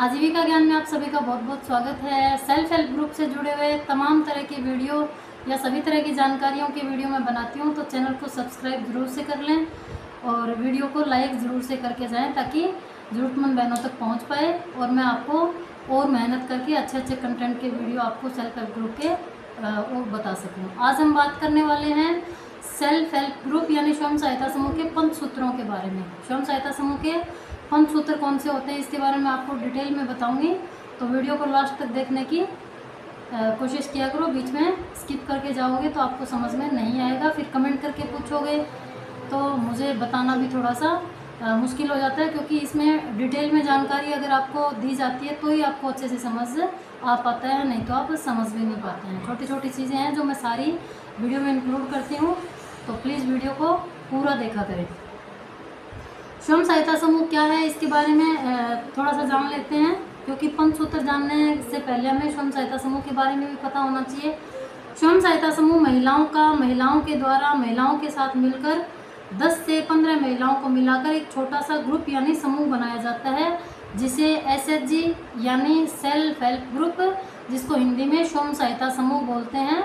आजीविका ज्ञान में आप सभी का बहुत बहुत स्वागत है। सेल्फ हेल्प ग्रुप से जुड़े हुए तमाम तरह के वीडियो या सभी तरह की जानकारियों की वीडियो मैं बनाती हूँ, तो चैनल को सब्सक्राइब ज़रूर से कर लें और वीडियो को लाइक ज़रूर से करके जाएं ताकि ज़रूरतमंद बहनों तक पहुँच पाए और मैं आपको और मेहनत करके अच्छे अच्छे कंटेंट के वीडियो आपको सेल्फ हेल्प ग्रुप के और बता सकूँ। आज हम बात करने वाले हैं सेल्फ हेल्प ग्रुप यानी स्वयं सहायता समूह के 5 सूत्रों के बारे में। स्वयं सहायता समूह के 5 सूत्र कौन से होते हैं इसके बारे में आपको डिटेल में बताऊंगी, तो वीडियो को लास्ट तक देखने की कोशिश किया करो। बीच में स्किप करके जाओगे तो आपको समझ में नहीं आएगा, फिर कमेंट करके पूछोगे तो मुझे बताना भी थोड़ा सा मुश्किल हो जाता है, क्योंकि इसमें डिटेल में जानकारी अगर आपको दी जाती है तो ही आपको अच्छे से समझ आ पाता है, नहीं तो आप समझ भी नहीं पाते हैं। छोटी छोटी चीज़ें हैं जो मैं सारी वीडियो में इंक्लूड करती हूँ, तो प्लीज़ वीडियो को पूरा देखा करें। स्वयं सहायता समूह क्या है इसके बारे में थोड़ा सा जान लेते हैं, क्योंकि 5 सूत्र जानने से पहले हमें स्वयं सहायता समूह के बारे में भी पता होना चाहिए। स्वयं सहायता समूह महिलाओं के द्वारा महिलाओं के साथ मिलकर 10 से 15 महिलाओं को मिलाकर एक छोटा सा ग्रुप यानी समूह बनाया जाता है, जिसे SHG यानी सेल्फ हेल्प ग्रुप, जिसको हिंदी में स्वयं सहायता समूह बोलते हैं।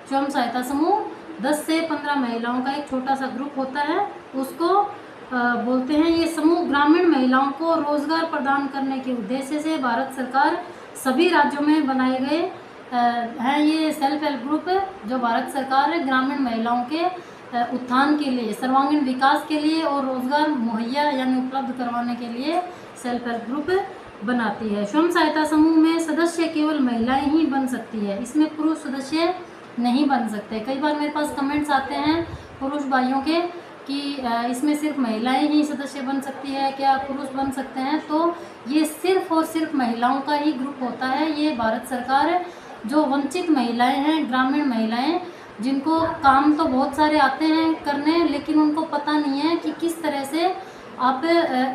स्वयं सहायता समूह 10 से 15 महिलाओं का एक छोटा सा ग्रुप होता है, उसको बोलते हैं। ये समूह ग्रामीण महिलाओं को रोजगार प्रदान करने के उद्देश्य से भारत सरकार सभी राज्यों में बनाए गए हैं। ये सेल्फ हेल्प ग्रुप जो भारत सरकार ग्रामीण महिलाओं के उत्थान के लिए, सर्वांगीण विकास के लिए और रोजगार मुहैया यानी उपलब्ध करवाने के लिए सेल्फ हेल्प ग्रुप बनाती है। स्वयं सहायता समूह में सदस्य केवल महिलाएं ही बन सकती है, इसमें पुरुष सदस्य नहीं बन सकते। कई बार मेरे पास कमेंट्स आते हैं पुरुष भाइयों के कि इसमें सिर्फ महिलाएं ही सदस्य बन सकती है, क्या पुरुष बन सकते हैं? तो ये सिर्फ और सिर्फ महिलाओं का ही ग्रुप होता है। ये भारत सरकार जो वंचित महिलाएं हैं, ग्रामीण महिलाएं, जिनको काम तो बहुत सारे आते हैं करने, लेकिन उनको पता नहीं है कि किस तरह से आप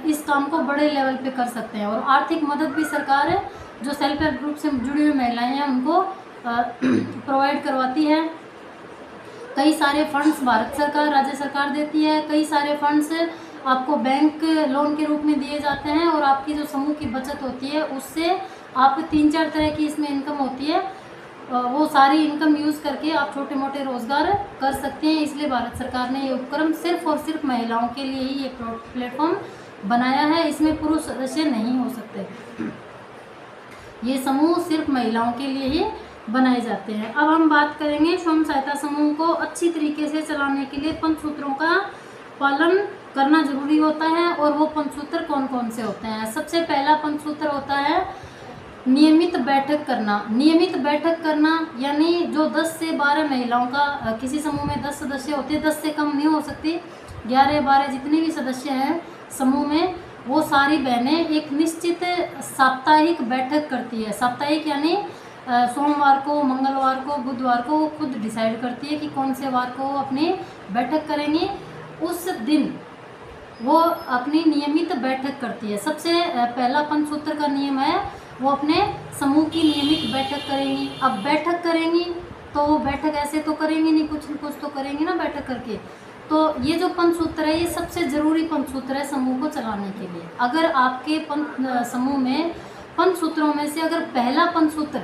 इस काम को बड़े लेवल पे कर सकते हैं। और आर्थिक मदद भी सरकार जो सेल्फ हेल्प ग्रुप से जुड़ी हुई महिलाएं हैं उनको प्रोवाइड करवाती है। कई सारे फंड्स भारत सरकार, राज्य सरकार देती है। कई सारे फंड्स आपको बैंक लोन के रूप में दिए जाते हैं, और आपकी जो समूह की बचत होती है उससे आप 3-4 तरह की इसमें इनकम होती है, वो सारी इनकम यूज़ करके आप छोटे मोटे रोजगार कर सकते हैं। इसलिए भारत सरकार ने ये उपक्रम सिर्फ और सिर्फ महिलाओं के लिए ही ये प्लेटफॉर्म बनाया है। इसमें पुरुष सदस्य नहीं हो सकते, ये समूह सिर्फ महिलाओं के लिए ही बनाए जाते हैं। अब हम बात करेंगे स्वयं सहायता समूह को अच्छी तरीके से चलाने के लिए 5 सूत्रों का पालन करना जरूरी होता है, और वो 5 सूत्र कौन कौन से होते हैं। सबसे पहला 5 सूत्र होता है नियमित बैठक करना। नियमित बैठक करना यानी जो 10 से 12 महिलाओं का, किसी समूह में 10 सदस्य होते हैं, 10 से कम नहीं हो सकती, 11-12 जितने भी सदस्य हैं समूह में, वो सारी बहनें एक निश्चित साप्ताहिक बैठक करती है। साप्ताहिक यानी सोमवार को, मंगलवार को, बुधवार को वो खुद डिसाइड करती है कि कौन से वार को वो अपनी बैठक करेंगी। उस दिन वो अपनी नियमित बैठक करती है। सबसे पहला 5 सूत्र का नियम है वो अपने समूह की नियमित बैठक करेंगी। अब बैठक करेंगी तो वो बैठक ऐसे तो करेंगी नहीं, कुछ न कुछ तो करेंगी ना बैठक करके। तो ये जो 5 सूत्र है ये सबसे ज़रूरी 5 सूत्र है समूह को चलाने के लिए। अगर आपके समूह में 5 सूत्रों में से अगर पहला 5 सूत्र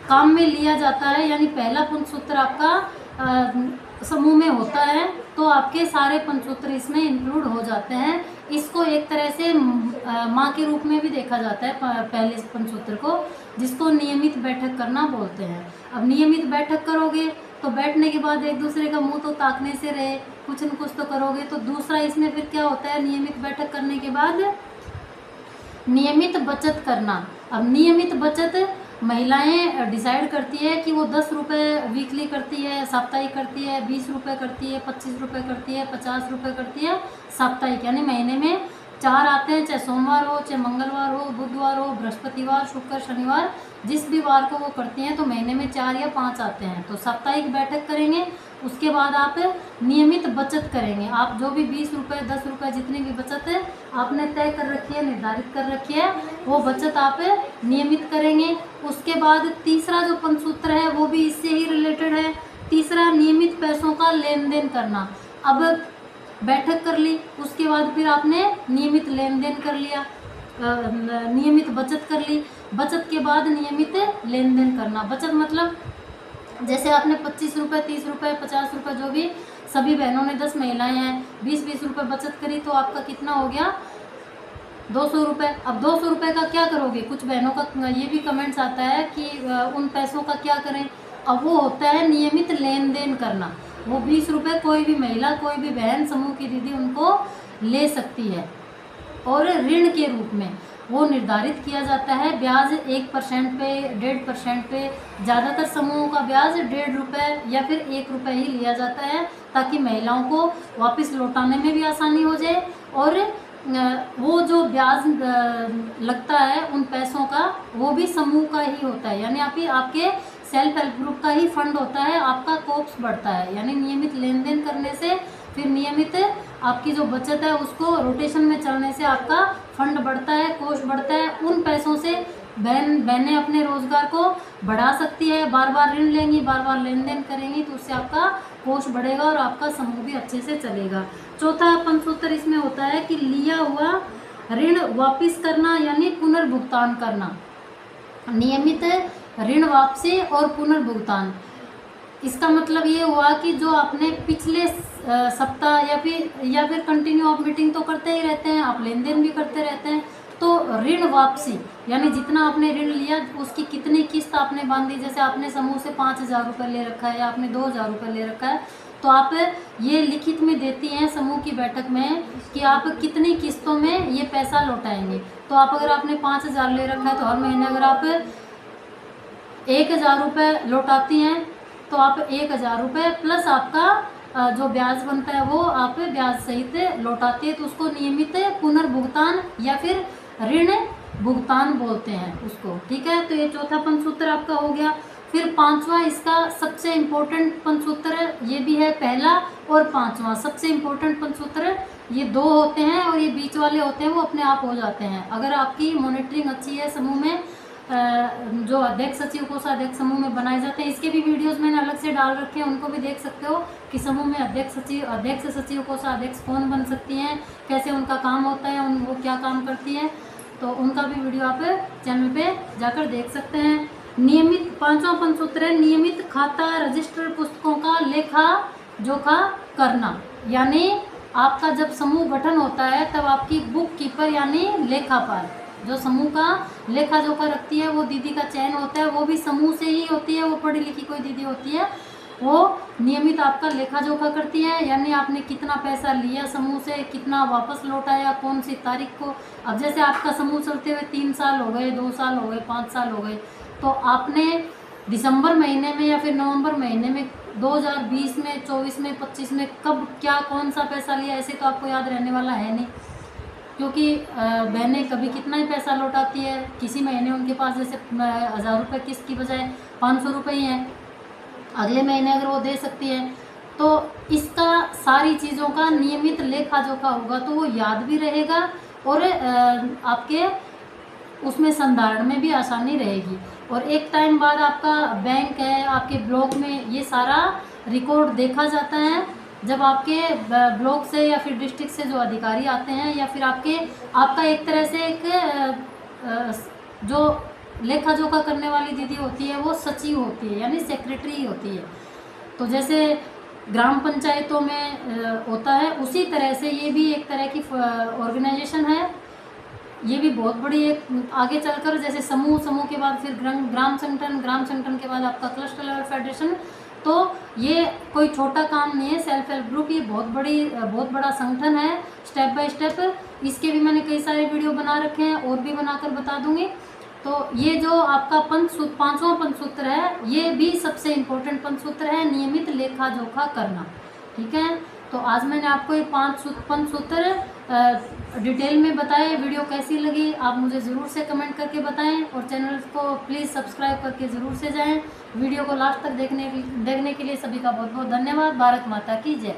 काम में लिया जाता है, यानी पहला 5 सूत्र आपका समूह में होता है, तो आपके सारे 5 सूत्र इसमें इंक्लूड हो जाते हैं। इसको एक तरह से माँ के रूप में भी देखा जाता है पहले 5 सूत्र को, जिसको नियमित बैठक करना बोलते हैं। अब नियमित बैठक करोगे तो बैठने के बाद एक दूसरे का मुंह तो ताकने से रहे, कुछ न कुछ तो करोगे। तो दूसरा इसमें फिर क्या होता है, नियमित बैठक करने के बाद नियमित बचत करना। अब नियमित बचत महिलाएं डिसाइड करती है कि वो 10 रुपये वीकली करती है, साप्ताहिक करती है, 20 रुपये करती है, 25 रुपये करती है, 50 रुपये करती है साप्ताहिक, यानी महीने में 4 आते हैं, चाहे सोमवार हो, चाहे मंगलवार हो, बुधवार हो, बृहस्पतिवार, शुक्र, शनिवार, जिस भी वार को वो करती हैं, तो महीने में 4 या 5 आते हैं। तो साप्ताहिक बैठक करेंगे, उसके बाद आप नियमित बचत करेंगे। आप जो भी 20 रुपये, 10 रुपये जितनी भी बचत है आपने तय कर रखी है, निर्धारित कर रखी है, वो बचत आप नियमित करेंगे। उसके बाद तीसरा जो 5 सूत्र है वो भी इससे ही रिलेटेड है। तीसरा, नियमित पैसों का लेन देन करना। अब बैठक कर ली, उसके बाद फिर आपने नियमित लेन देन कर लिया, नियमित बचत कर ली। बचत के बाद नियमित लेन देन करना। बचत मतलब जैसे आपने 25 रुपये, 30 रुपये, 50 रुपये, जो भी सभी बहनों ने 10 महिलाएं हैं 20-20 रुपये बचत करी, तो आपका कितना हो गया 200 रुपये। अब 200 रुपये का क्या करोगे? कुछ बहनों का ये भी कमेंट्स आता है कि उन पैसों का क्या करें। अब वो होता है नियमित लेन देन करना। वो 20 रुपये कोई भी महिला, कोई भी बहन, समूह की दीदी उनको ले सकती है और ऋण के रूप में वो निर्धारित किया जाता है। ब्याज 1% पे, 1.5% पे, ज़्यादातर समूहों का ब्याज 1.5 रुपये या फिर 1 रुपये ही लिया जाता है, ताकि महिलाओं को वापस लौटाने में भी आसानी हो जाए। और वो जो ब्याज लगता है उन पैसों का, वो भी समूह का ही होता है, यानी आपके सेल्फ हेल्प ग्रुप का ही फंड होता है। आपका कोप्स बढ़ता है, यानी नियमित लेन देन करने से, फिर नियमित आपकी जो बचत है उसको रोटेशन में चलने से आपका फंड बढ़ता है, कोष बढ़ता है। उन पैसों से बहनें अपने रोजगार को बढ़ा सकती है। बार बार ऋण लेंगी, बार बार लेन देन करेंगी, तो उससे आपका कोष बढ़ेगा और आपका समूह भी अच्छे से चलेगा। चौथा पंचसूत्र इसमें होता है कि लिया हुआ ऋण वापस करना, यानी पुनर्भुगतान करना। नियमित ऋण वापसी और पुनर्भुगतान, इसका मतलब ये हुआ कि जो आपने पिछले सप्ताह या फिर कंटिन्यू आप मीटिंग तो करते ही रहते हैं, आप लेन देन भी करते रहते हैं, तो ऋण वापसी यानी जितना आपने ऋण लिया उसकी कितनी किस्त आपने बांधी। जैसे आपने समूह से 5,000 रुपये ले रखा है या आपने 2,000 रुपये ले रखा है, तो आप ये लिखित में देती हैं समूह की बैठक में कि आप कितनी किस्तों में ये पैसा लौटाएंगे। तो आप अगर आपने 5,000 ले रखा है तो हर महीने अगर आप 1,000 रुपये लौटाती हैं तो आप 1,000 रुपये प्लस आपका जो ब्याज बनता है वो आप ब्याज सहित लौटाती है, तो उसको नियमित पुनर्भुगतान या फिर ऋण भुगतान बोलते हैं उसको। ठीक है, तो ये चौथा पंचसूत्र आपका हो गया। फिर पांचवा, इसका सबसे इम्पोर्टेंट पंचसूत्र ये भी है, पहला और पांचवा सबसे इम्पोर्टेंट पंचसूत्र ये दो होते हैं और ये बीच वाले होते हैं वो अपने आप हो जाते हैं। अगर आपकी मॉनिटरिंग अच्छी है, समूह में जो अध्यक्ष सचिव कोषाध्यक्ष समूह में बनाए जाते हैं, इसके भी वीडियोस मैंने अलग से डाल रखे हैं, उनको भी देख सकते हो कि समूह में अध्यक्ष सचिव कोषाध्यक्ष कौन बन सकती हैं, कैसे उनका काम होता है, वो क्या काम करती है, तो उनका भी वीडियो आप चैनल पे जाकर देख सकते हैं। नियमित, पांचवा पंचसूत्र है नियमित खाता रजिस्टर पुस्तकों का लेखा जोखा करना। यानी आपका जब समूह गठन होता है तब आपकी बुक कीपर यानी लेखापाल जो समूह का लेखा जोखा रखती है, वो दीदी का चयन होता है, वो भी समूह से ही होती है, वो पढ़ी लिखी कोई दीदी होती है, वो नियमित आपका लेखा जोखा करती है। यानी आपने कितना पैसा लिया समूह से, कितना वापस लौटाया, कौन सी तारीख को। अब जैसे आपका समूह चलते हुए 3 साल हो गए, 2 साल हो गए, 5 साल हो गए, तो आपने दिसंबर महीने में या फिर नवंबर महीने में 2020 में, 24 में, 25 में कब क्या कौन सा पैसा लिया, ऐसे तो आपको याद रहने वाला है नहीं, क्योंकि बहनें कभी कितना ही पैसा लौटाती है। किसी महीने उनके पास जैसे 1,000 रुपये किस्त की बजाय 500 रुपये ही हैं, अगले महीने अगर वो दे सकती है, तो इसका सारी चीज़ों का नियमित लेखा जोखा होगा तो वो याद भी रहेगा और आपके उसमें संधारण में भी आसानी रहेगी। और एक टाइम बाद आपका बैंक है, आपके ब्लॉक में ये सारा रिकॉर्ड देखा जाता है। जब आपके ब्लॉक से या फिर डिस्ट्रिक्ट से जो अधिकारी आते हैं या फिर आपका एक तरह से एक जो लेखा जोखा करने वाली दीदी होती है वो सचिव होती है, यानी सेक्रेटरी होती है। तो जैसे ग्राम पंचायतों में होता है, उसी तरह से ये भी एक तरह की ऑर्गेनाइजेशन है। ये भी बहुत बड़ी एक आगे चलकर जैसे समूह के बाद फिर ग्राम संगठन के बाद आपका क्लस्टर लेवल फेडरेशन। तो ये कोई छोटा काम नहीं है, सेल्फ हेल्प ग्रुप ये बहुत बड़ा संगठन है। स्टेप बाय स्टेप इसके भी मैंने कई सारे वीडियो बना रखे हैं और भी बनाकर बता दूंगी। तो ये जो आपका पांचवा पंचसूत्र है ये भी सबसे इम्पोर्टेंट पंचसूत्र है, नियमित लेखा जोखा करना। ठीक है, तो आज मैंने आपको ये 5 पंचसूत्र डिटेल में बताए। वीडियो कैसी लगी आप मुझे ज़रूर से कमेंट करके बताएं और चैनल को प्लीज़ सब्सक्राइब करके ज़रूर से जाएं। वीडियो को लास्ट तक देखने के लिए सभी का बहुत बहुत धन्यवाद। भारत माता की जय।